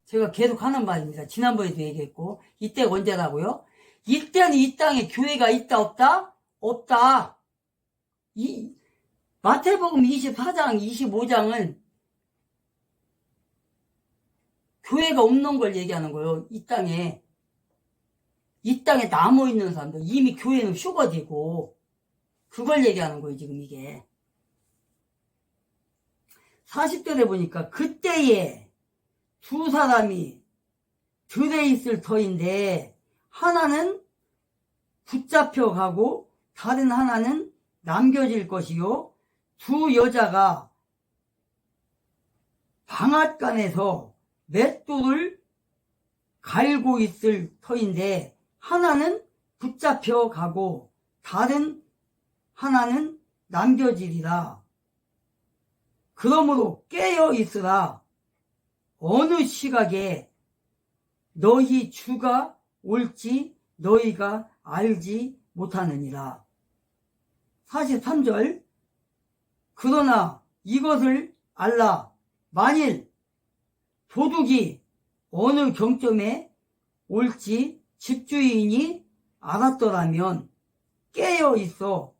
제가 계속 하는 말입니다. 지난번에도 얘기했고. 이때가 언제라고요? 이때는 이 땅에 교회가 있다 없다? 없다. 마태복음 24장 25장은 교회가 없는 걸 얘기하는 거예요. 이 땅에 남아 있는 사람들, 이미 교회는 휴거되고, 그걸 얘기하는 거예요, 지금 이게. 40절에 보니까 그때에 두 사람이 들에 있을 터인데 하나는 붙잡혀 가고 다른 하나는 남겨질 것이요, 두 여자가 방앗간에서 맷돌을 갈고 있을 터인데 하나는 붙잡혀 가고 다른 하나는 남겨지리라. 그러므로 깨어 있으라. 어느 시각에 너희 주가 올지 너희가 알지 못하느니라. 43절. 그러나 이것을 알라. 만일 도둑이 어느 경점에 올지 집주인이 알았더라면 깨어 있어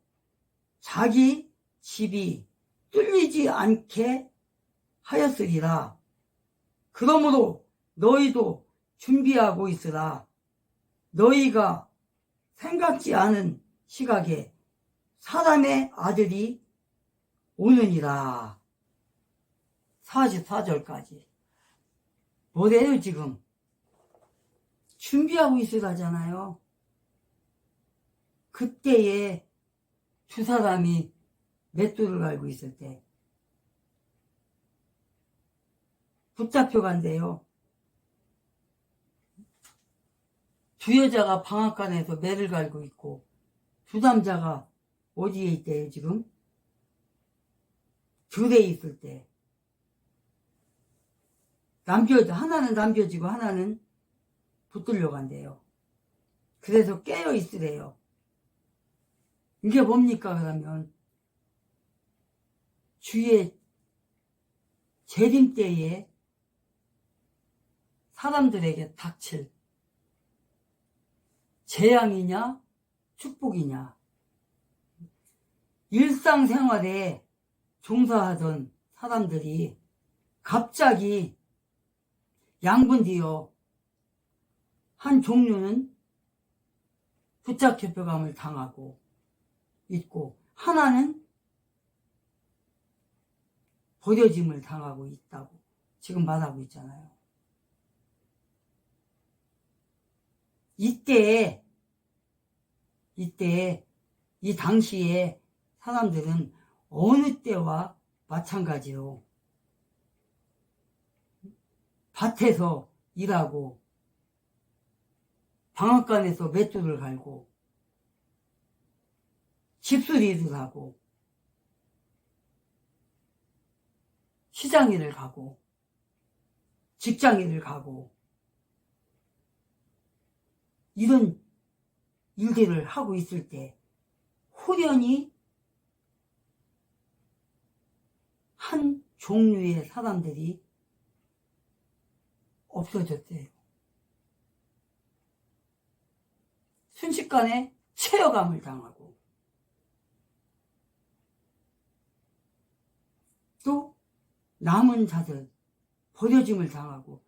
자기 집이 뚫리지 않게 하였으리라. 그러므로 너희도 준비하고 있으라. 너희가 생각지 않은 시각에 사람의 아들이 오느니라. 44절까지. 뭐래요 지금? 준비하고 있으라잖아요. 그때에 두 사람이 맷돌을 갈고 있을 때 붙잡혀 간대요. 두 여자가 방앗간에서 매를 갈고 있고 두 남자가 어디에 있대요 지금? 들에 있을 때. 하나는 남겨지고 하나는 붙들려 간대요. 그래서 깨어 있으래요. 이게 뭡니까 그러면? 주의 재림 때에 사람들에게 닥칠 재앙이냐 축복이냐. 일상생활에 종사하던 사람들이 갑자기 양분되어 한 종류는 붙잡혀감을 당하고 있고 하나는 버려짐을 당하고 있다고 지금 말하고 있잖아요. 이때 이 당시에 사람들은 어느 때와 마찬가지로 밭에서 일하고 방앗간에서 맷돌을 갈고 집수리를 하고 시장 일을 가고 직장 일을 가고 이런 일들을 하고 있을 때 호련히 한 종류의 사람들이 없어졌대요. 순식간에 체어감을 당하고 또 남은 자들 버려짐을 당하고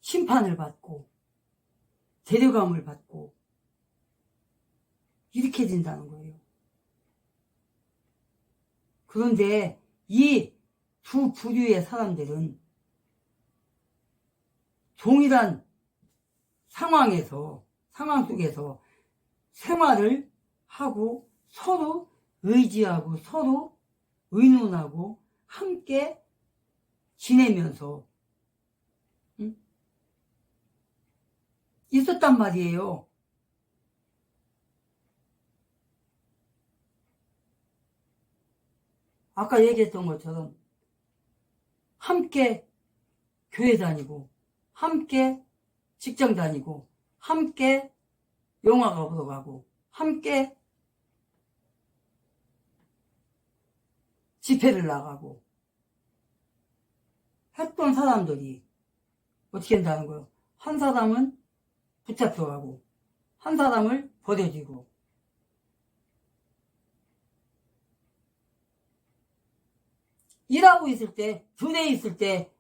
심판을 받고 데려감을 받고 이렇게 된다는 거예요. 그런데 이 두 부류의 사람들은 동일한 상황 속에서 생활을 하고 서로 의지하고 서로 의논하고 함께 지내면서 있었단 말이에요. 아까 얘기했던 것처럼 함께 교회 다니고 함께 직장 다니고 함께 영화가 보러 가고 함께 집회를 나가고 했던 사람들이 어떻게 한다는 거예요? 한 사람은 붙잡혀가고 한 사람을 버려지고 일하고 있을 때, 교대에 있을 때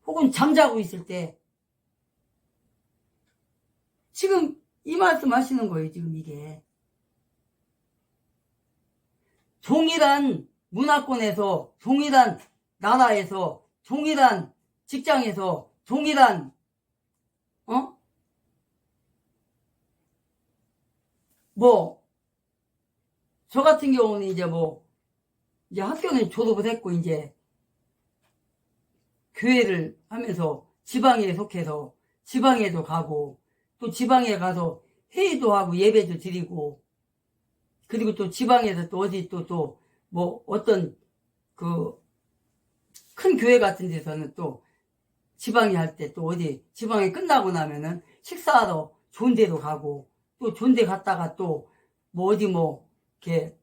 혹은 잠자고 있을 때 지금 이 말씀 하시는 거예요. 지금 이게 동일한 문화권에서, 동일한 나라에서, 동일한 직장에서, 동일한 뭐 저 같은 경우는 이제 이제 학교는 졸업을 했고 이제 교회를 하면서 지방에 속해서 지방에도 가고 또 지방에 가서 회의도 하고 예배도 드리고 그리고 또 지방에서 또 어디 또 뭐 어떤 그 큰 교회 같은 데서는 또 지방에 할 때 또 어디 지방에 끝나고 나면은 식사하러 좋은 데로 가고 또 좋은 데 갔다가 또 뭐 어디 이렇게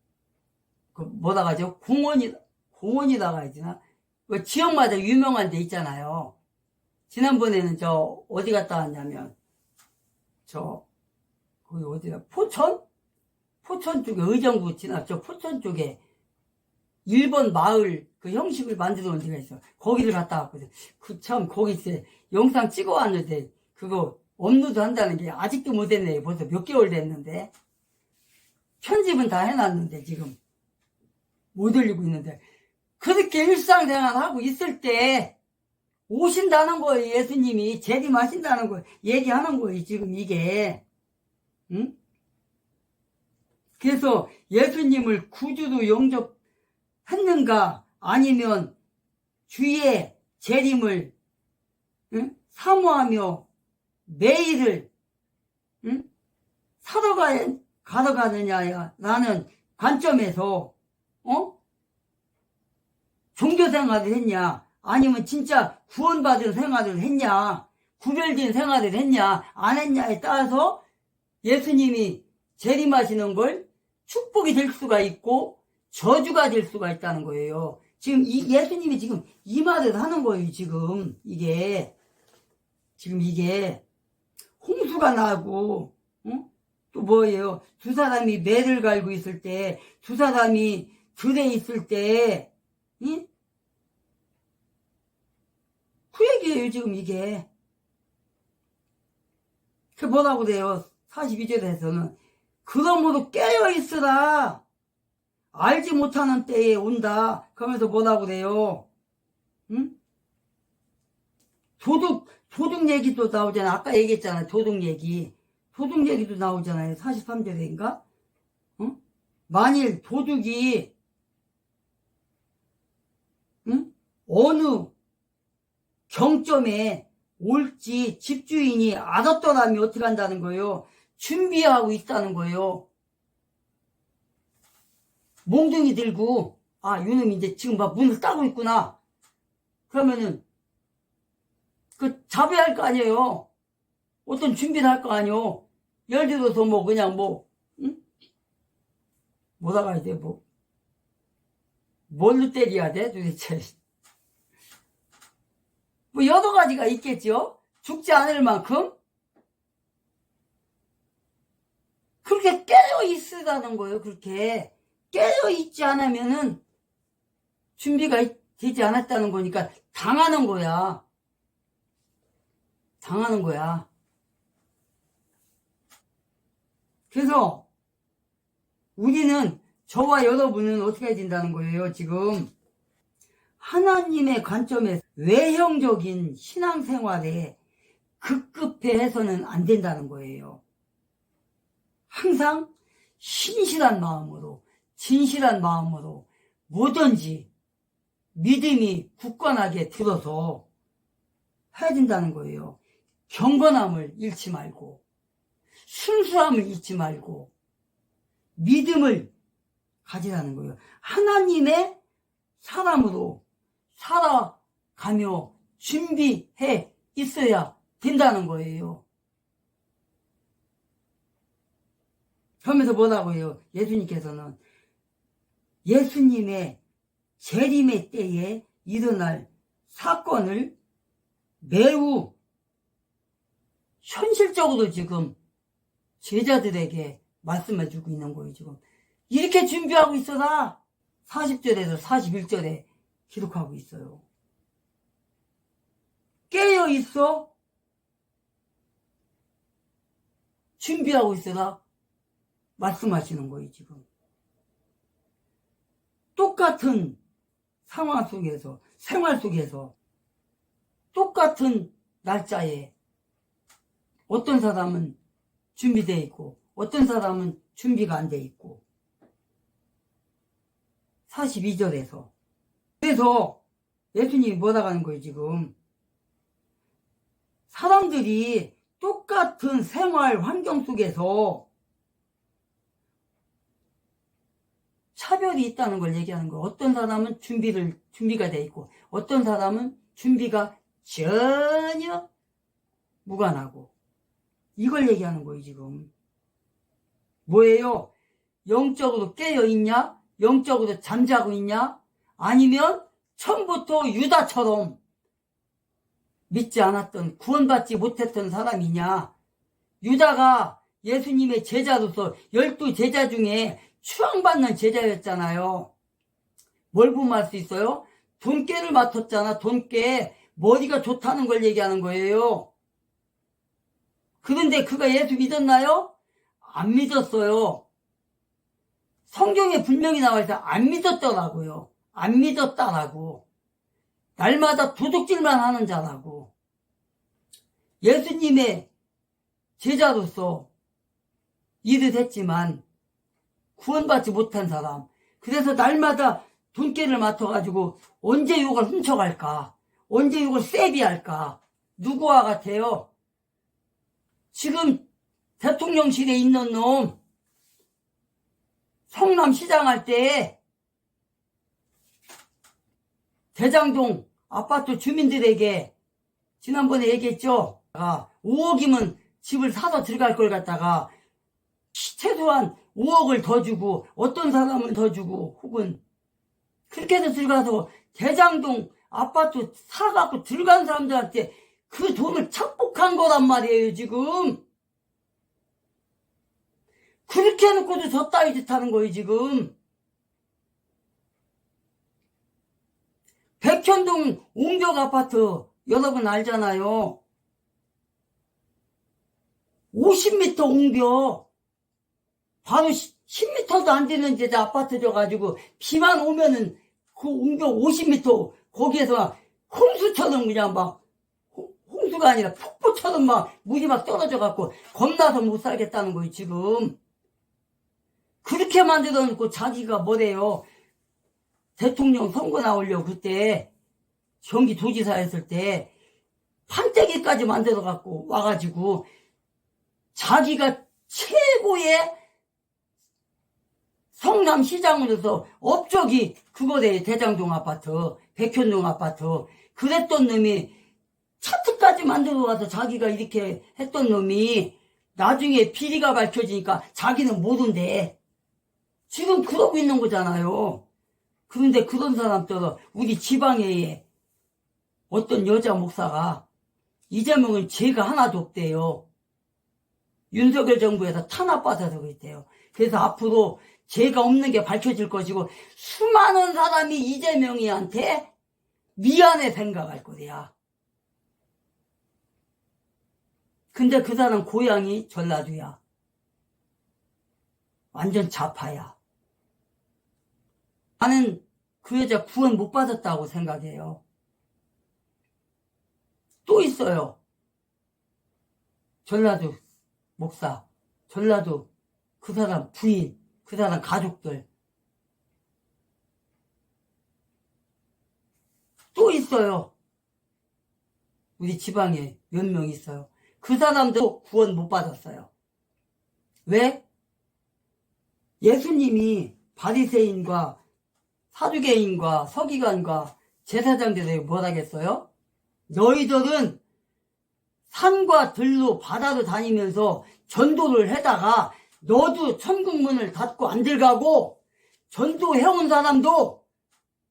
그 뭐라 하죠? 공원이라고 해야 되나? 그 지역마다 유명한 데 있잖아요. 지난번에는 저 어디 갔다 왔냐면 거기 어디야? 포천 쪽에 의정부 지나 저 포천 쪽에 일본 마을 그 형식을 만들어 놓은 데가 있어. 거기를 갔다 왔거든. 그 참 거기 이제 영상 찍어 왔는데 그거 업로드 한다는 게 아직도 못 했네. 벌써 몇 개월 됐는데 편집은 다 해놨는데 지금 못 올리고 있는데 그렇게 일상생활 하고 있을 때 오신다는 거예요. 예수님이 재림하신다는 거 얘기하는 거예요. 지금 이게 응? 그래서 예수님을 구주로 영접했는가 아니면 주의 재림을 사모하며 매일을 살아가느냐라는 관점에서 종교 생활을 했냐 아니면 진짜 구원받은 생활을 했냐 구별된 생활을 했냐 안 했냐에 따라서 예수님이 재림하시는 걸 축복이 될 수가 있고 저주가 될 수가 있다는 거예요. 지금 예수님이 지금 이 말을 하는 거예요. 지금 이게 홍수가 나고 또 뭐예요? 두 사람이 매를 갈고 있을 때, 두 사람이 들에 있을 때, 그 얘기예요. 지금 이게. 그 뭐라고 그래요? 42절에서는 그러므로 깨어있으라 알지 못하는 때에 온다. 그러면서 뭐라고 그래요? 도둑 얘기도 나오잖아. 아까 얘기했잖아. 도둑 얘기도 나오잖아요. 43절인가? 만일 도둑이 어느 경점에 올지 집주인이 알았더라면 어떻게 한다는 거예요? 준비하고 있다는 거예요. 몽둥이 들고 이놈이 이제 지금 막 문을 따고 있구나. 그러면은 잡아야 할 거 아니에요. 어떤 준비를 할 거 아니에요. 예를 들어서 그냥 뭐다가 이제 뭘로 때려야 돼 도대체. 여러 가지가 있겠죠. 죽지 않을 만큼 그렇게 깨어 있으라는 거예요. 그렇게 깨어 있지 않으면은 준비가 되지 않았다는 거니까 당하는 거야. 그래서 우리는 저와 여러분은 어떻게 해야 된다는 거예요. 지금 하나님의 관점에서 외형적인 신앙생활에 급급해서는 안 된다는 거예요. 항상 신실한 마음으로 진실한 마음으로 뭐든지 믿음이 굳건하게 들어서 해야 된다는 거예요. 경건함을 잃지 말고 순수함을 잊지 말고 믿음을 가지라는 거예요. 하나님의 사람으로 살아가며 준비해 있어야 된다는 거예요. 그러면서 뭐라고 해요? 예수님께서는 예수님의 재림의 때에 일어날 사건을 매우 현실적으로 지금 제자들에게 말씀해주고 있는 거예요. 지금 이렇게 준비하고 있어라 40절에서 41절에 기록하고 있어요. 깨어있어 준비하고 있어라 말씀하시는 거예요. 지금 똑같은 상황 속에서 생활 속에서 똑같은 날짜에 어떤 사람은 준비되어 있고 어떤 사람은 준비가 안 돼 있고 42절에서 그래서 예수님이 뭐라고 하는 거예요. 지금 사람들이 똑같은 생활 환경 속에서 차별이 있다는 걸 얘기하는 거예요. 어떤 사람은 준비가 돼 있고 어떤 사람은 준비가 전혀 무관하고 이걸 얘기하는 거예요. 지금 뭐예요? 영적으로 깨어있냐? 영적으로 잠자고 있냐? 아니면 처음부터 유다처럼 믿지 않았던 구원받지 못했던 사람이냐? 유다가 예수님의 제자로서 12제자 중에 추앙받는 제자였잖아요. 뭘 보면 알 수 있어요? 돈깨를 맡았잖아. 돈깨. 머리가 좋다는 걸 얘기하는 거예요. 그런데 그가 예수 믿었나요? 안 믿었어요. 성경에 분명히 나와 있어 안 믿었더라고요. 안 믿었다라고. 날마다 도둑질만 하는 자라고. 예수님의 제자로서 일을 했지만 구원받지 못한 사람. 그래서 날마다 돈깨를 맡아가지고 언제 욕을 훔쳐갈까? 언제 욕을 세비할까? 누구와 같아요? 지금 대통령실에 있는 놈 성남시장 할 때 대장동 아파트 주민들에게 지난번에 얘기했죠. 5억이면 집을 사서 들어갈 걸 갖다가 최소한 5억을 더 주고 어떤 사람은 더 주고 혹은 그렇게 해서 들어가서 대장동 아파트 사갖고 들어간 사람들한테 그 돈을 착복한 거란 말이에요. 지금 그렇게 해놓고도 저 따위 짓 하는 거예요. 지금 백현동 옹벽 아파트 여러분 알잖아요. 50m 옹벽 바로 10m도 안 되는 데다 아파트 져가지고 비만 오면은 그 옹벽 50m 거기에서 홍수처럼 그냥 막 홍수가 아니라 폭포처럼 막 물이 막 떨어져갖고 겁나서 못 살겠다는 거예요. 지금 그렇게 만들어 놓고 자기가 뭐래요. 대통령 선거 나오려고 그때 경기도지사 했을 때 판때기까지 만들어 갖고 와가지고 자기가 최고의 성남시장으로서 업적이 그거래. 대장동 아파트 백현동 아파트 그랬던 놈이 차트까지 만들어 와서 자기가 이렇게 했던 놈이 나중에 비리가 밝혀지니까 자기는 모른대. 지금 그러고 있는 거잖아요. 그런데 그런 사람들은 우리 지방에 어떤 여자 목사가 이재명은 죄가 하나도 없대요. 윤석열 정부에서 탄압받아서 그랬대요. 그래서 앞으로 죄가 없는 게 밝혀질 것이고 수많은 사람이 이재명이한테 미안해 생각할 거야. 근데 그 사람 고향이 전라도야. 완전 좌파야. 나는 그 여자 구원 못 받았다고 생각해요. 또 있어요. 전라도 목사, 전라도 그 사람 부인, 그 사람 가족들. 또 있어요. 우리 지방에 몇 명 있어요. 그 사람도 구원 못 받았어요. 왜? 예수님이 바리새인과 사두개인과 서기관과 제사장들에게 뭐라겠어요? 너희들은 산과 들로 바다로 다니면서 전도를 해다가 너도 천국문을 닫고 안 들어가고 전도해온 사람도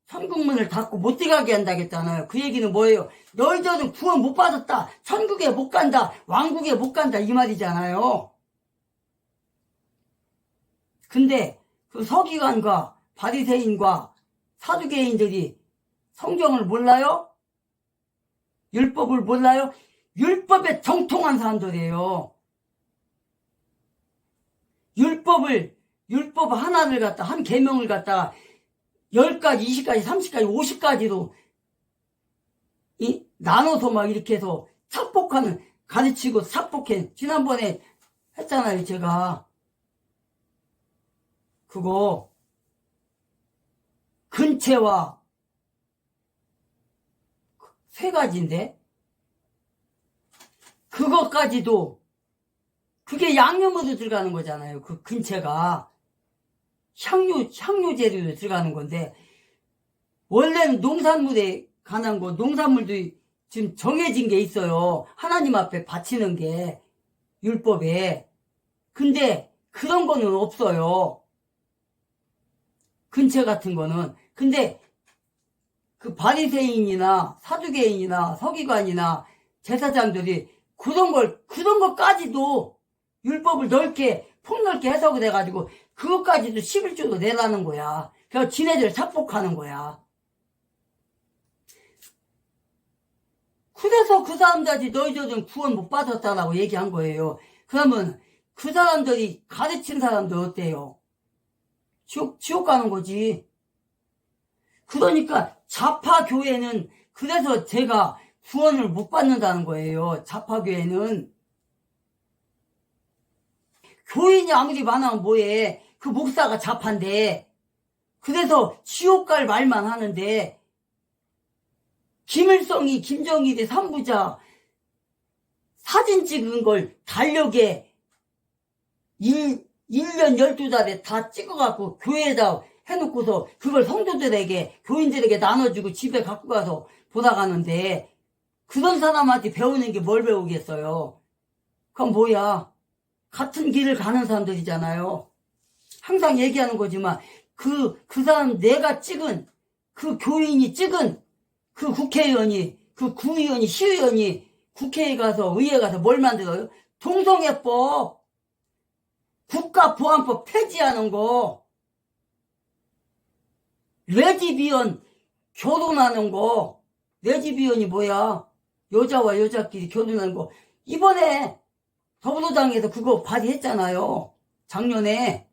천국문을 닫고 못 들어가게 한다겠잖아요. 그 얘기는 뭐예요? 너희들은 구원 못 받았다. 천국에 못 간다. 왕국에 못 간다. 이 말이잖아요. 근데 그 서기관과 바리새인과 사두개인들이 성경을 몰라요? 율법을 몰라요? 율법에 정통한 사람들이에요. 율법 하나를 갖다, 한 계명을 갖다가 10가지, 20가지, 30가지, 50가지로 나눠서 막 이렇게 해서 착복하는, 가르치고 착복해. 지난번에 했잖아요, 제가. 그거, 근체와 3가지인데, 그것까지도, 그게 양념으로 들어가는 거잖아요. 그 근체가. 향료 재료로 들어가는 건데, 원래는 농산물에 관한 거, 농산물도 지금 정해진 게 있어요. 하나님 앞에 바치는 게, 율법에. 근데 그런 거는 없어요. 근체 같은 거는. 근데 그 바리새인이나 사두개인이나 서기관이나 제사장들이 그런 것까지도 율법을 폭넓게 해석을 해가지고 그것까지도 11조도 내라는 거야. 그래서 지네들 착복하는 거야. 그래서 그 사람들이 너희들은 구원 못 받았다라고 얘기한 거예요. 그러면 그 사람들이 가르친 사람들 어때요? 지옥 가는 거지. 그러니까 좌파교회는 그래서 제가 구원을 못 받는다는 거예요. 좌파교회는. 교인이 아무리 많으면 뭐해. 그 목사가 좌파인데. 그래서 지옥 갈 말만 하는데 김일성이 김정일이 3부자 사진 찍은 걸 달력에 1년 12달에 다 찍어갖고 교회에다 해놓고서 그걸 성도들에게 교인들에게 나눠주고 집에 갖고 가서 보다 가는데 그런 사람한테 배우는 게 뭘 배우겠어요. 그건 뭐야. 같은 길을 가는 사람들이잖아요. 항상 얘기하는 거지만 그 사람 내가 찍은 그 교인이 찍은 그 국회의원이 그 구의원이 시의원이 국회에 가서 의회에 가서 뭘 만들어요? 동성애법 국가보안법 폐지하는 거 레즈비언 결혼하는 거 레즈비언이 뭐야? 여자와 여자끼리 결혼하는 거 이번에 더불어당에서 그거 발의했잖아요. 작년에.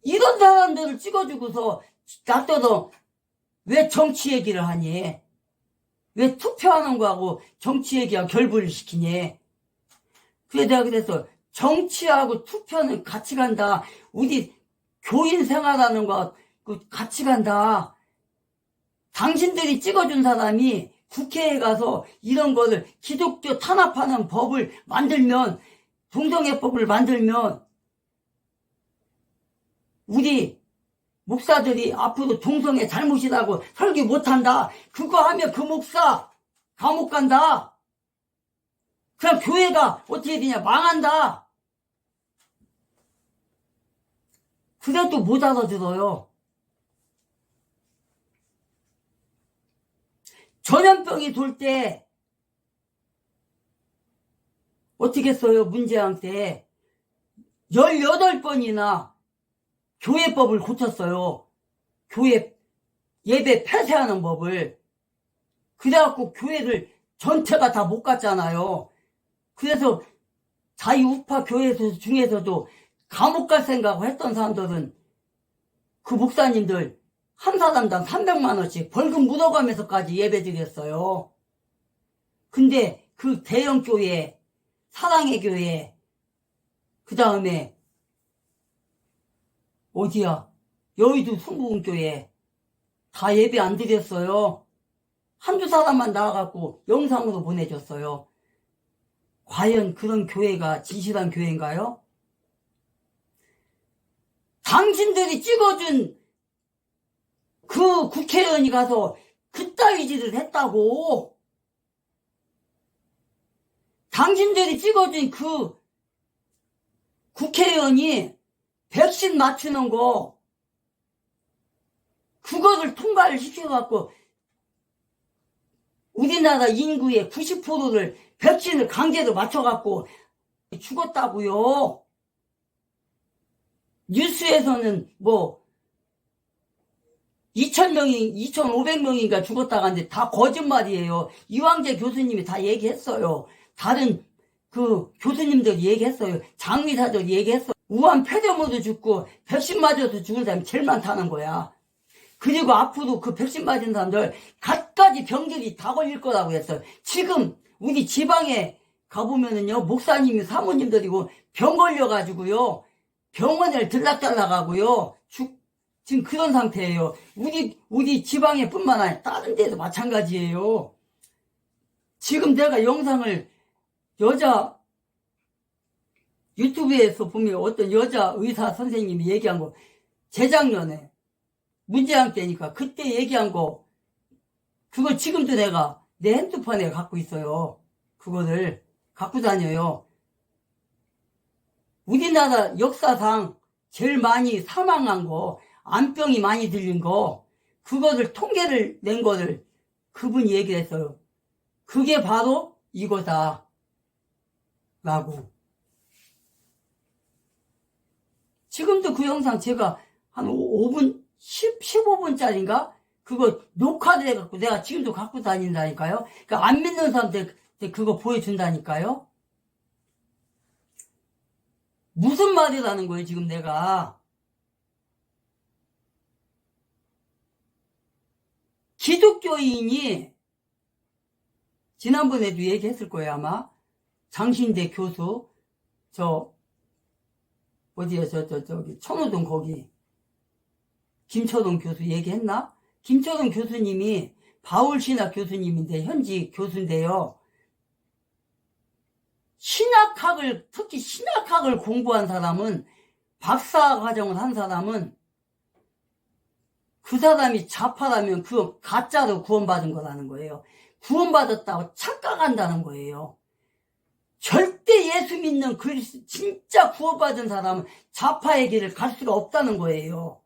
이런 사람들을 찍어주고서 놔둬도 왜 정치 얘기를 하니? 왜 투표하는 거하고 정치 얘기하고 결부를 시키니? 그래 내가 그래서 정치하고 투표는 같이 간다. 우리 교인 생활하는 거 같이 간다. 당신들이 찍어준 사람이 국회에 가서 이런 거를 기독교 탄압하는 법을 만들면 동성애법을 만들면 우리 목사들이 앞으로 동성애 잘못이라고 설교 못한다. 그거 하면 그 목사 감옥 간다. 그럼 교회가 어떻게 되냐 망한다. 그래도 못 알아들어요. 전염병이 돌 때 어떻게 했어요? 문재왕 때 18번이나 교회법을 고쳤어요. 교회 예배 폐쇄하는 법을. 그래갖고 교회를 전체가 다 못 갔잖아요. 그래서 자유우파 교회 중에서도 감옥 갈 생각을 했던 사람들은 그 목사님들 한 사람당 300만 원씩 벌금 묻어가면서까지 예배 드렸어요. 근데 그 대형 교회, 사랑의 교회, 그 다음에 어디야? 여의도 순국은교회 다 예배 안 드렸어요. 한두 사람만 나와갖고 영상으로 보내줬어요. 과연 그런 교회가 진실한 교회인가요? 당신들이 찍어준 그 국회의원이 가서 그따위 짓을 했다고. 당신들이 찍어준 그 국회의원이 백신 맞추는 거, 그것을 통과를 시켜갖고, 우리나라 인구의 90%를 백신을 강제로 맞춰갖고 죽었다고요. 뉴스에서는 뭐 2,000명이 2,500명인가 죽었다고 하는데 다 거짓말이에요. 이황재 교수님이 다 얘기했어요. 다른 그 교수님들이 얘기했어요. 장의사들이 얘기했어요. 우한 폐렴으로 죽고 백신 맞아서 죽은 사람이 제일 많다는 거야. 그리고 앞으로 그 백신 맞은 사람들 갖가지 병들이 다 걸릴 거라고 했어요. 지금 우리 지방에 가보면은요, 목사님이 사모님들이고 병 걸려가지고요, 병원을 들락달락하고요, 지금 그런 상태예요. 우리 지방에 뿐만 아니라 다른 데도 마찬가지예요. 지금 내가 영상을 유튜브에서 보면 어떤 여자 의사 선생님이 얘기한 거, 재작년에 문재인 때니까 그때 얘기한 거, 그거 지금도 내가 내 핸드폰에 갖고 있어요. 그거를 갖고 다녀요. 우리나라 역사상 제일 많이 사망한 거, 암병이 많이 들린 거, 그거를 통계를 낸 거를 그분이 얘기를 했어요. 그게 바로 이거다 라고. 지금도 그 영상 제가 한 5분 15분짜리인가? 그거 녹화를 해갖고 내가 지금도 갖고 다닌다니까요. 그러니까 안 믿는 사람들 그거 보여준다니까요. 무슨 말이라는 거예요, 지금 내가. 기독교인이, 지난번에도 얘기했을 거예요, 아마. 장신대 교수, 어디야, 저기, 천호동 거기. 김초동 교수 얘기했나? 김초동 교수님이 바울신학 교수님인데, 현지 교수인데요. 특히 신학학을 공부한 사람은, 박사 과정을 한 사람은, 그 사람이 좌파라면 그 가짜로 구원받은 거라는 거예요. 구원받았다고 착각한다는 거예요. 절대 예수 믿는 진짜 구원받은 사람은 좌파의 길을 갈 수가 없다는 거예요.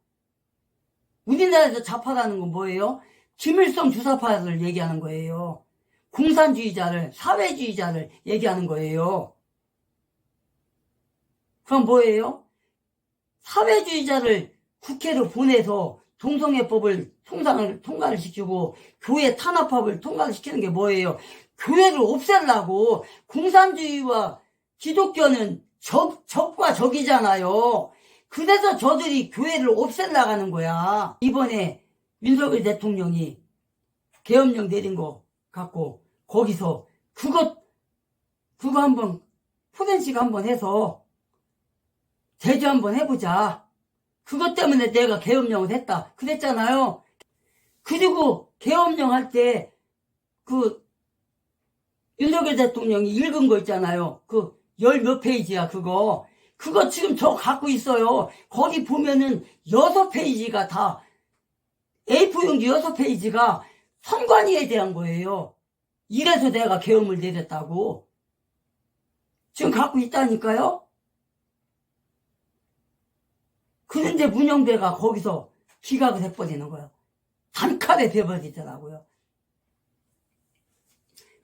우리나라에서 좌파라는 건 뭐예요? 김일성 주사파를 얘기하는 거예요. 공산주의자를, 사회주의자를 얘기하는 거예요. 그럼 뭐예요? 사회주의자를 국회로 보내서 동성애법을 통과를 시키고 교회 탄압법을 통과를 시키는 게 뭐예요? 교회를 없애려고. 공산주의와 기독교는 적과 적이잖아요. 그래서 저들이 교회를 없애려고 하는 거야. 이번에 윤석열 대통령이 계엄령 내린 거 갖고 거기서 그거 한번 포렌식 한번 해서 제조 한번 해보자. 그것 때문에 내가 계엄령을 했다 그랬잖아요. 그리고 계엄령 할 때 윤석열 대통령이 읽은 거 있잖아요. 그 10몇 페이지야 그거 지금 저 갖고 있어요. 거기 보면은 6페이지가 다 A4용지 6페이지가 선관위에 대한 거예요. 이래서 내가 계엄을 내렸다고. 지금 갖고 있다니까요. 그런데 문영배가 거기서 기각을 해버리는 거예요. 단칼에 돼버리더라고요.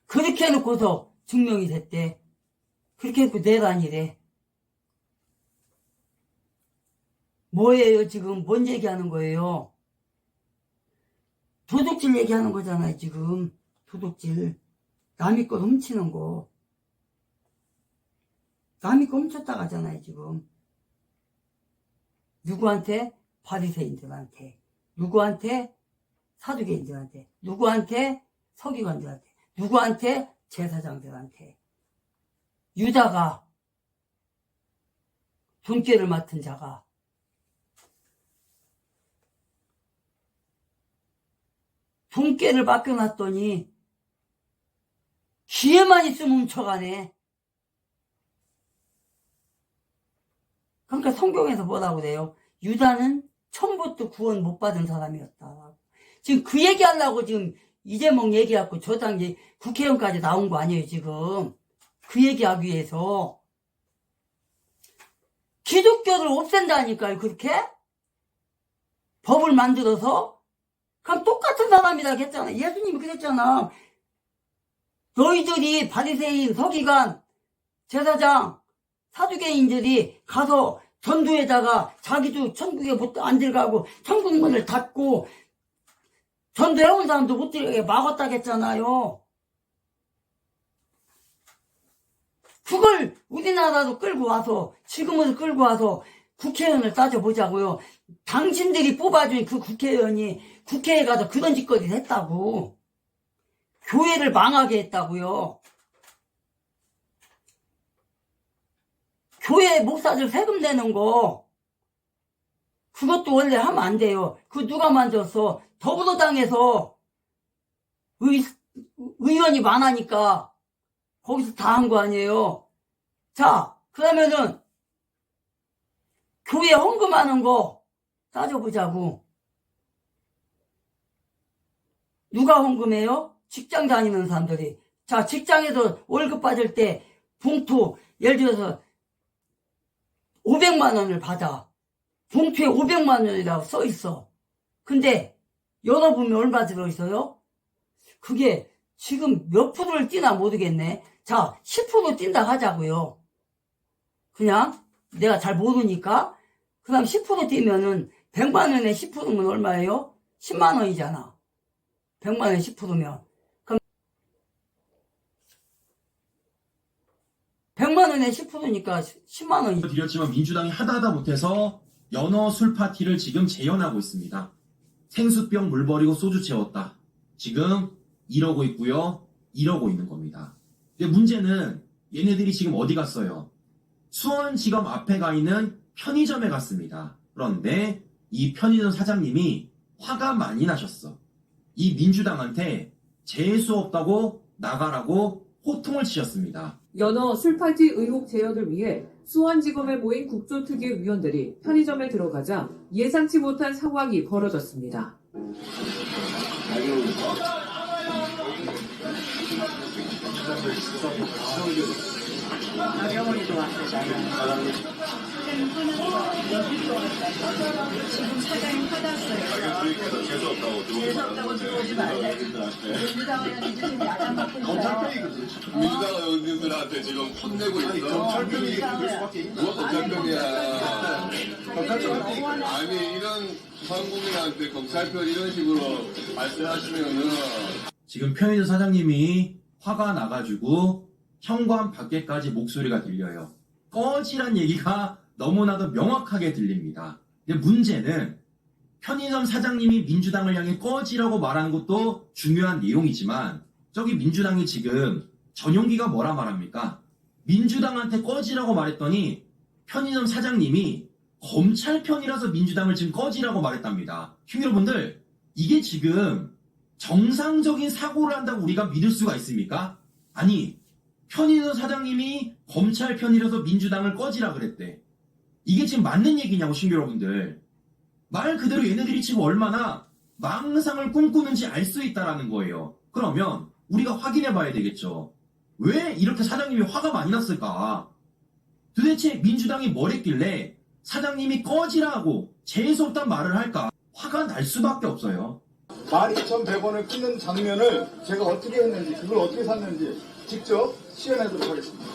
그렇게 해놓고서 증명이 됐대. 그렇게 해놓고 내란이래. 뭐예요 지금? 뭔 얘기하는 거예요? 도둑질 얘기하는 거잖아요 지금. 도둑질. 남의 것 훔치는 거. 남의 거 훔쳤다 가잖아요 지금. 누구한테? 바리새인들한테. 누구한테? 사두개인들한테. 누구한테? 서기관들한테. 누구한테? 제사장들한테. 유다가, 돈꾀를 맡은 자가 돈꾀를 맡겨놨더니 기회만 있으면 훔쳐가네. 그러니까 성경에서 뭐라고 그래요? 유다는 처음부터 구원 못 받은 사람이었다. 지금 그 얘기하려고 지금 이재명 얘기하고 저 당시 국회의원까지 나온 거 아니에요 지금. 그 얘기하기 위해서. 기독교를 없앤다니까요, 그렇게? 법을 만들어서? 그럼 똑같은 사람이라 했잖아. 예수님이 그랬잖아. 너희들이 바리새인, 서기관, 제사장, 사두개인들이 가서 전도에다가 자기도 천국에 안 들어가고 천국문을 닫고 전도해온 사람도 못 들어가게 막았다고 했잖아요. 그걸 우리나라로 끌고 와서 지금은 끌고 와서 국회의원을 따져보자고요. 당신들이 뽑아준 그 국회의원이 국회에 가서 그런 짓거리를 했다고. 교회를 망하게 했다고요. 교회 목사들 세금 내는 거 그것도 원래 하면 안 돼요. 그거 누가 만들었어? 더불어당에서 의원이 많으니까 거기서 다 한 거 아니에요. 자, 그러면은 교회 헌금하는 거 따져보자고. 누가 헌금해요? 직장 다니는 사람들이. 자, 직장에서 월급 받을 때 봉투 예를 들어서 500만 원을 받아. 봉투에 500만 원이라고 써 있어. 근데 열어보면 얼마 들어있어요? 그게 지금 몇 프로를 띄나 모르겠네. 자, 10% 뛴다 하자고요. 그냥 내가 잘 모르니까. 그 다음 10% 뛰면은 100만 원에 10%면 얼마예요? 10만 원이잖아. 100만 원에 10%면. 그럼 100만 원에 10%니까 10만 원이. 드렸지만 민주당이 하다 못해서 연어 술 파티를 지금 재현하고 있습니다. 생수병 물 버리고 소주 채웠다. 지금 이러고 있고요. 이러고 있는 겁니다. 근데 문제는 얘네들이 지금 어디 갔어요? 수원지검 앞에 가 있는 편의점에 갔습니다. 그런데 이 편의점 사장님이 화가 많이 나셨어. 이 민주당한테 재수 없다고 나가라고 호통을 치셨습니다. 연어 술파티 의혹 재현을 위해 수원지검에 모인 국조특위 위원들이 편의점에 들어가자 예상치 못한 상황이 벌어졌습니다. 나경원이도 왔어요. 지금 사장님 받았어요. 재수없다고 들어오지 말래. 민주당은 야단 맞고 있어요. 민주당 의원님들한테 지금 혼내고 있어. 경찰병이 그럴 수밖에 있나? 누가 경찰병이야. 아니 이런 서울국민한테 경찰병 이런 식으로 말씀하시면은 지금 편의점 사장님이 화가 나가지고 현관 밖에까지 목소리가 들려요. 꺼지란 얘기가 너무나도 명확하게 들립니다. 근데 문제는 편의점 사장님이 민주당을 향해 꺼지라고 말하는 것도 중요한 내용이지만 저기 민주당이 지금 전용기가 뭐라 말합니까? 민주당한테 꺼지라고 말했더니 편의점 사장님이 검찰 편이라서 민주당을 지금 꺼지라고 말했답니다. 여러분들 이게 지금 정상적인 사고를 한다고 우리가 믿을 수가 있습니까? 아니 편의점 사장님이 검찰 편이라서 민주당을 꺼지라 그랬대. 이게 지금 맞는 얘기냐고 여러분들. 말 그대로 얘네들이 지금 얼마나 망상을 꿈꾸는지 알 수 있다라는 거예요. 그러면 우리가 확인해 봐야 되겠죠. 왜 이렇게 사장님이 화가 많이 났을까? 도대체 민주당이 뭘 했길래 사장님이 꺼지라고 재수없단 말을 할까? 화가 날 수밖에 없어요. 12,100원을 끊는 장면을 제가 어떻게 했는지, 그걸 어떻게 샀는지 직접 시연하도록 하겠습니다.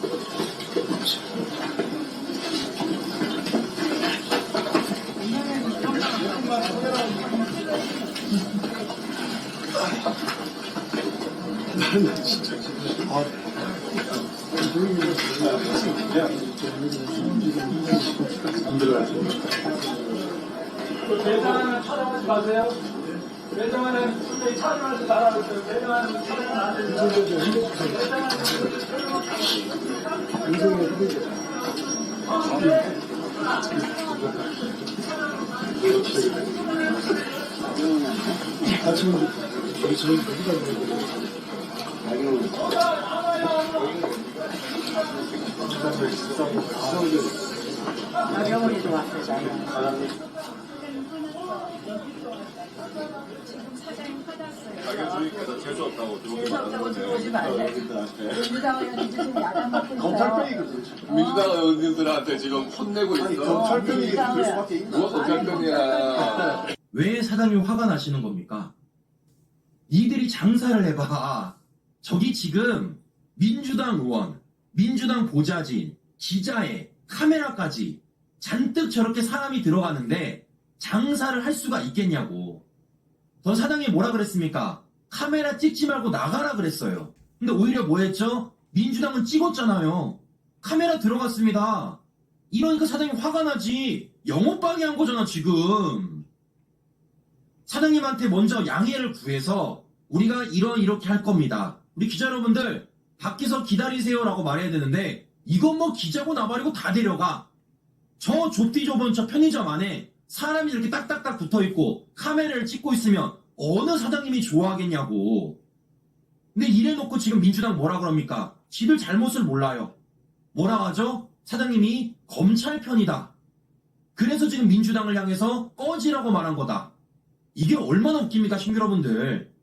진짜. 매장하는 촬영하지 마세요. 매장하는 분들이 촬영하지 말아주세요. 매장하는 촬영은 안 되죠. 나경원이도 왔어요. 지금 끊었어. 며칠 동안. 지금 사장님 받았어요. 가게주의께서 재수없다고 재수없다고 들어오지 말래. 민주당 의원이 지금 야단 맞고 있어요. 경찰병이 민주당 의원님들한테 지금 혼내고 있어. 경찰병이 그럴 수밖에 있나? 누가 경찰병이야. 왜 사장님 화가 나시는 겁니까? 니들이 장사를 해봐. 저기 지금 민주당 의원, 민주당 보좌진, 기자회, 카메라까지 잔뜩 저렇게 사람이 들어가는데 장사를 할 수가 있겠냐고. 더 사장님이 뭐라 그랬습니까? 카메라 찍지 말고 나가라 그랬어요. 근데 오히려 뭐 했죠? 민주당은 찍었잖아요. 카메라 들어갔습니다. 이러니까 사장님 화가 나지. 영업방해 한 거잖아 지금. 사장님한테 먼저 양해를 구해서 우리가 이렇게 할 겁니다. 우리 기자 여러분들 밖에서 기다리세요라고 말해야 되는데 이건 뭐 기자고 나발이고 다 데려가. 저 좁디 좁은 저 편의점 안에 사람이 이렇게 딱딱딱 붙어있고 카메라를 찍고 있으면 어느 사장님이 좋아하겠냐고. 근데 이래놓고 지금 민주당 뭐라 그럽니까? 지들 잘못을 몰라요. 뭐라 하죠? 사장님이 검찰 편이다. 그래서 지금 민주당을 향해서 꺼지라고 말한 거다. 이게 얼마나 웃깁니까, 신규 여러분들.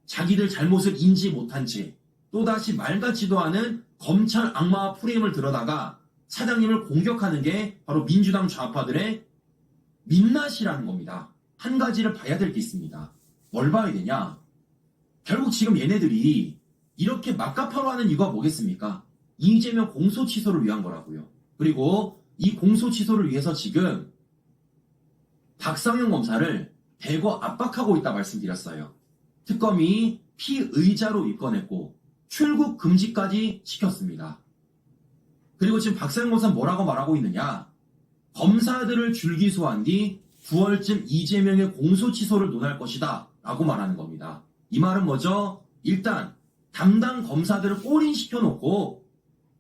자기들 잘못을 인지 못한 채 또다시 말 같지도 않은 검찰 악마와 프레임을 들어다가 사장님을 공격하는 게 바로 민주당 좌파들의 민낯이라는 겁니다. 한 가지를 봐야 될 게 있습니다. 뭘 봐야 되냐? 결국 지금 얘네들이 이렇게 막가파로 하는 이유가 뭐겠습니까? 이재명 공소 취소를 위한 거라고요. 그리고 이 공소 취소를 위해서 지금 박상현 검사를 대거 압박하고 있다 말씀드렸어요. 특검이 피의자로 입건했고 출국 금지까지 시켰습니다. 그리고 지금 박상현 검사는 뭐라고 말하고 있느냐? 검사들을 줄기소한 뒤 9월쯤 이재명의 공소 취소를 논할 것이다 라고 말하는 겁니다. 이 말은 뭐죠? 일단 담당 검사들을 꼬린시켜놓고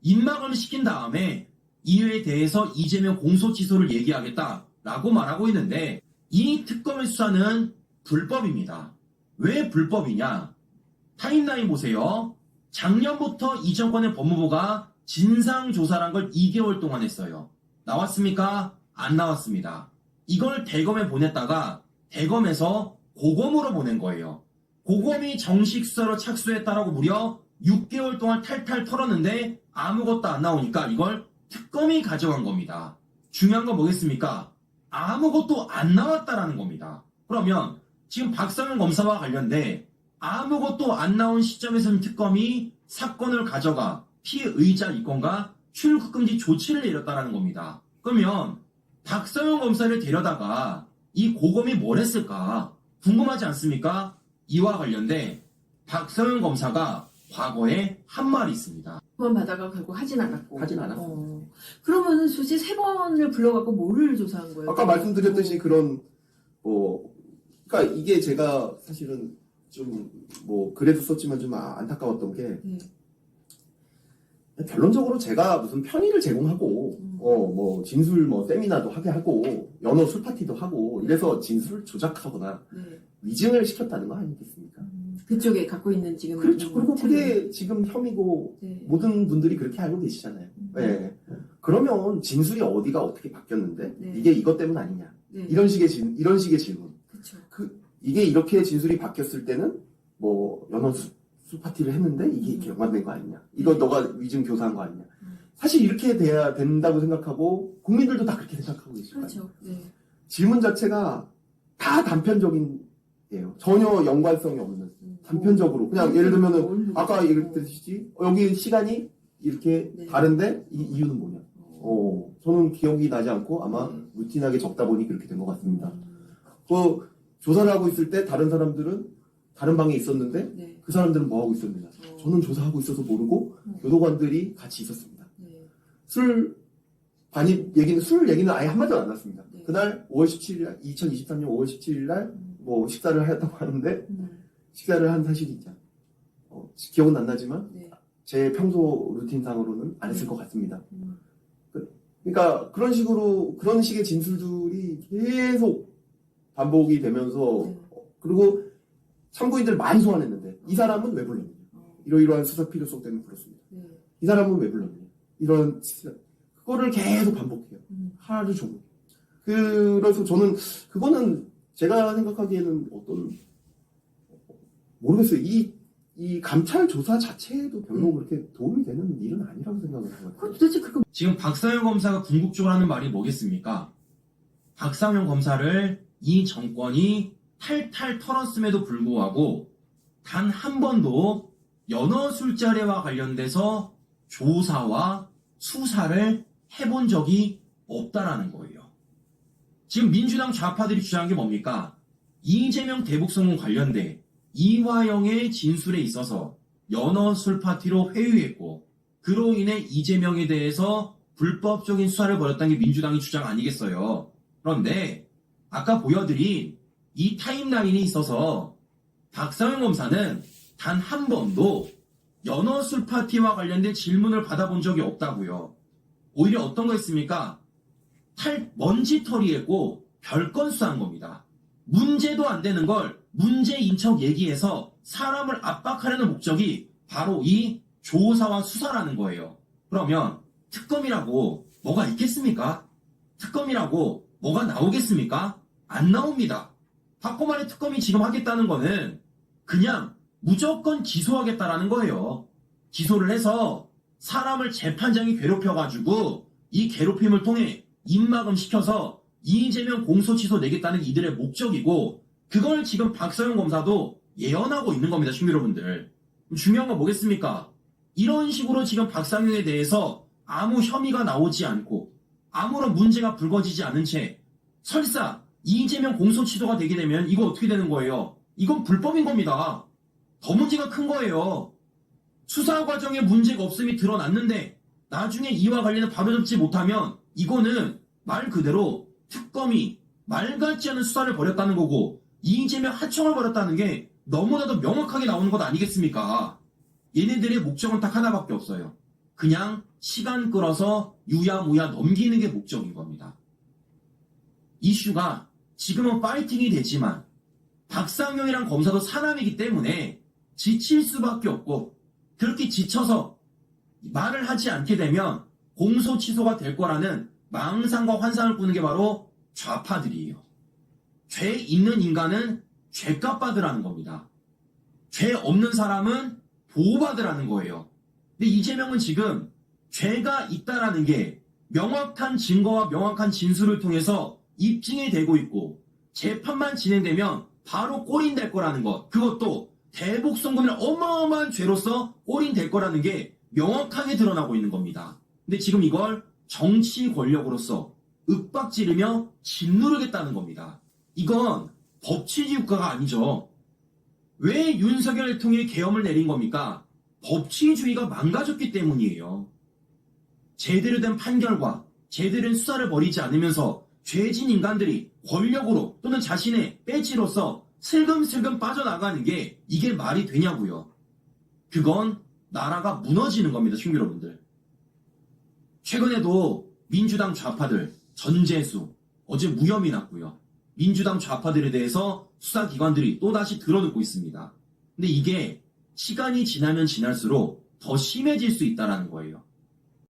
입막을 시킨 다음에 이에 대해서 이재명 공소 취소를 얘기하겠다라고 말하고 있는데 이 특검의 수사는 불법입니다. 왜 불법이냐? 타임라인 보세요. 작년부터 이 정권의 법무부가 진상조사란 걸 2개월 동안 했어요. 나왔습니까? 안 나왔습니다. 이걸 대검에 보냈다가 대검에서 고검으로 보낸 거예요. 고검이 정식 수사로 착수했다라고 무려 6개월 동안 탈탈 털었는데 아무것도 안 나오니까 이걸 특검이 가져간 겁니다. 중요한 건 뭐겠습니까? 아무것도 안 나왔다라는 겁니다. 그러면 지금 박상현 검사와 관련돼 아무것도 안 나온 시점에서는 특검이 사건을 가져가 피의자 입건과 출국금지 조치를 내렸다라는 겁니다. 그러면 박상현 검사를 데려다가 이 고검이 뭘 했을까 궁금하지 않습니까? 이와 관련돼 박상현 검사가 과거에 한 말이 있습니다. 번 받아가 결국 하진 않았고. 하진 않았습니다. 그러면은 솔직히 3번을 불러갖고 뭐를 조사한 거예요? 아까 말씀드렸듯이 그런 그러니까 이게 제가 사실은 좀 글에도 썼지만 좀 안타까웠던 게 결론적으로 제가 무슨 편의를 제공하고 진술 세미나도 하게 하고 연어 술 파티도 하고 이래서 진술을 조작하거나 위증을 시켰다는 거 아니겠습니까? 그쪽에 갖고 있는 지금. 그렇죠. 그리고 그게 지금 혐의고 모든 분들이 그렇게 알고 계시잖아요. 네. 그러면 진술이 어디가 어떻게 바뀌었는데 이게 이것 때문 아니냐? 이런 식의 질문. 그렇죠. 이게 이렇게 진술이 바뀌었을 때는 연어 술 파티를 했는데 이게 이렇게 연관된 거 아니냐? 이거 너가 위증 교사한 거 아니냐? 사실 이렇게 돼야 된다고 생각하고 국민들도 다 그렇게 생각하고 계실 거예요. 그렇죠. 질문 자체가 다 단편적인 예요. 전혀 연관성이 없는 단편적으로 그냥 예를 들면은 아까 얘기했듯이 여기 시간이 이렇게 다른데 이유는 뭐냐? 저는 기억이 나지 않고 아마 루틴하게 적다 보니 그렇게 된 것 같습니다. 조사를 하고 있을 때 다른 사람들은 다른 방에 있었는데 그 사람들은 뭐 하고 있었느냐? 저는 조사하고 있어서 모르고 교도관들이 같이 있었습니다. 술 얘기는 아예 한마디도 안 났습니다. 그날 5월 17일 날 2023년 5월 17일 날 식사를 했다고 하는데 식사를 한 사실이 있죠. 기억은 안 나지만 제 평소 루틴상으로는 안 했을 것 같습니다. 그러니까 그런 식의 진술들이 계속 반복이 되면서 그리고 참고인들 많이 소환했는데 이 사람은 왜 불렀느냐? 이러이러한 수사 필요성 때문에 불렀습니다. 이 사람은 왜 불렀느냐? 그거를 계속 반복해요. 하루 종일. 그래서 저는 그거는 제가 생각하기에는 모르겠어요. 이 감찰 조사 자체에도 별로 그렇게 도움이 되는 일은 아니라고 생각을 하거든요. 도대체 그거 지금 박상현 검사가 궁극적으로 하는 말이 뭐겠습니까? 박상현 검사를 이 정권이 탈탈 털었음에도 불구하고 단 한 번도 연어 술자리와 관련돼서 조사와 수사를 해본 적이 없다라는 거예요. 지금 민주당 좌파들이 주장한 게 뭡니까? 이재명 대북송금 관련돼 이화영의 진술에 있어서 연어 술 파티로 회유했고 그로 인해 이재명에 대해서 불법적인 수사를 벌였다는 게 민주당의 주장 아니겠어요? 그런데 아까 보여드린 이 타임라인이 있어서 박상현 검사는 단 한 번도 연어 술 파티와 관련된 질문을 받아본 적이 없다고요. 오히려 어떤 거였습니까? 먼지털이했고 별건 수사한 겁니다. 문제도 안 되는 걸 문제인 척 얘기해서 사람을 압박하려는 목적이 바로 이 조사와 수사라는 거예요. 그러면 특검이라고 뭐가 있겠습니까? 특검이라고 뭐가 나오겠습니까? 안 나옵니다. 박고만의 특검이 지금 하겠다는 거는 그냥 무조건 기소하겠다라는 거예요. 기소를 해서 사람을 재판장이 괴롭혀가지고 이 괴롭힘을 통해 입막음 시켜서 이재명 공소취소 내겠다는 게 이들의 목적이고 그걸 지금 박상현 검사도 예언하고 있는 겁니다. 시민 여러분들. 중요한 건 뭐겠습니까? 이런 식으로 지금 박상현에 대해서 아무 혐의가 나오지 않고 아무런 문제가 불거지지 않은 채 설사 이재명 공소취소가 되게 되면 이거 어떻게 되는 거예요? 이건 불법인 겁니다. 더 문제가 큰 거예요. 수사 과정에 문제가 없음이 드러났는데 나중에 이와 관련해 바로잡지 못하면 이거는 말 그대로 특검이 말 같지 않은 수사를 벌였다는 거고 이재명 하청을 벌였다는 게 너무나도 명확하게 나오는 것 아니겠습니까? 얘네들의 목적은 딱 하나밖에 없어요. 그냥 시간 끌어서 유야무야 넘기는 게 목적인 겁니다. 이슈가 지금은 파이팅이 되지만 박상현이란 검사도 사람이기 때문에 지칠 수밖에 없고 그렇게 지쳐서 말을 하지 않게 되면 공소 취소가 될 거라는 망상과 환상을 꾸는 게 바로 좌파들이에요. 죄 있는 인간은 죄값 받으라는 겁니다. 죄 없는 사람은 보호받으라는 거예요. 근데 이재명은 지금 죄가 있다라는 게 명확한 증거와 명확한 진술을 통해서 입증이 되고 있고 재판만 진행되면 바로 꼬린될 거라는 것. 그것도 대북송금이라는 어마어마한 죄로서 꼬린될 거라는 게 명확하게 드러나고 있는 겁니다. 근데 지금 이걸 정치 권력으로서 윽박지르며 짓누르겠다는 겁니다. 이건 법치주의 국가가 아니죠. 왜 윤석열 대통령이 계엄을 내린 겁니까? 법치주의가 망가졌기 때문이에요. 제대로 된 판결과 제대로 된 수사를 벌이지 않으면서 죄진 인간들이 권력으로 또는 자신의 배지로서 슬금슬금 빠져나가는 게 이게 말이 되냐고요. 그건 나라가 무너지는 겁니다. 시민 여러분들. 최근에도 민주당 좌파들 전재수 어제 무혐의 났고요. 민주당 좌파들에 대해서 수사기관들이 또다시 드러놓고 있습니다. 근데 이게 시간이 지나면 지날수록 더 심해질 수 있다는 거예요.